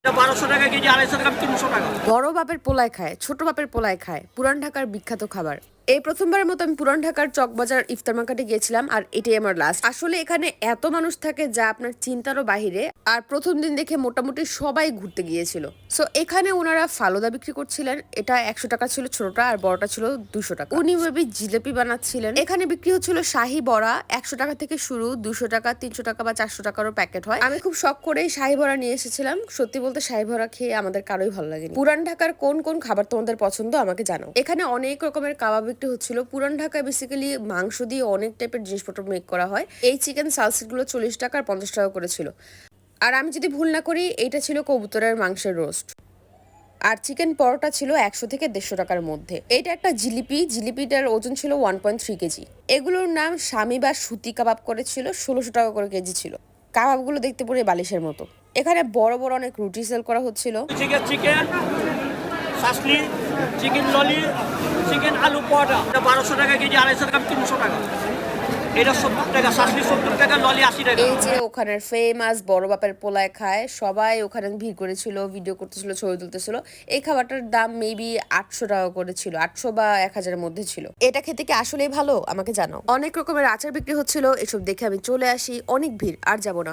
1200 টাকা কেজি, 250 টাকা, 300 টাকা। বড় বাপের পোলায় খায়, ছোট বাপের পোলায় খায়, পুরান ঢাকার বিখ্যাত খাবার। এই প্রথমবারের মতো আমি পুরান ঢাকার চকবাজার ইফতার মার্কেটে গিয়েছিলাম, আর এটাই আমার লাস্ট। আসলে এখানে এত মানুষ থাকে যা আপনার চিন্তারও বাহিরে। আর প্রথম দিন দেখে মোটামুটি সবাই ঘুরতে গিয়েছিল। সো এখানে ওনারা ফালুদা বিক্রি করছিলেন। এটা 100 টাকা ছিল ছোটটা, আর বড়টা ছিল 200 টাকা। উনি মেবি জিলেপি বানাচ্ছিলেন। এখানে বিক্রি হচ্ছিল শাহী বড়া, 100 টাকা থেকে শুরু, 200 টাকা, 300 টাকা বা 400 টাকারও প্যাকেট হয়। আমি খুব শখ করেই শাহী বড়া নিয়ে এসেছিলাম। সত্যি বলতে শাহী বড়া খেয়ে আমাদের কারোই ভালো লাগেনি। পুরান ঢাকার কোন কোন খাবার তোমাদের পছন্দ আমাকে জানাও। এখানে অনেক রকমের কাবাব বিক্রি হচ্ছিল। পুরান ঢাকায় বেসিক্যালি মাংস দিয়ে অনেক টাইপের জিনিসপত্র মেক করা হয়। এই চিকেন সালসেট গুলো 40 টাকা আর 50 টাকা করে ছিল। আর আমি যদি ভুল না করি এইটা ছিল কবুতরের মাংসের রোস্ট। আর চিকেন পরোটা ছিল 100 থেকে 150 টাকার মধ্যে। এটা একটা জিলিপি, জিলিপিটার ওজন ছিল 1.3 কেজি। এগুলোর নাম স্বামী বা সুতি কাবাব করেছিল, 1600 টাকা করে কেজি ছিল। কাবাবগুলো দেখতে পুরো বালিশের মতো। এখানে বড় বড় অনেক রুটি সেল করা হচ্ছিল। চিকেন সাসলি, চিকেন ললি, চিকেন আলু পরোটা। 1200 টাকা কেজি, 250 টাকা, 300 টাকা। এটা 70 টাকা, সাসলি 70 টাকা, ললি 80 টাকা। এই যে ওখানের ফেমাস বড় বাপের পোলায় খায়, সবাই ওখানে ভিড় করেছিল, ভিডিও করতেছিল, ছবি তুলতেছিল। এই খাবারটার দাম মেবি 800 টাকা করে ছিল, 800 বা 1000-এর মধ্যে ছিল। এটা খেতে কি আসলেই ভালো আমাকে জানাও। অনেক রকমের আচার বিক্রি হচ্ছিল, এসব দেখে আমি চলে আসি। অনেক ভিড়, আর যাব না।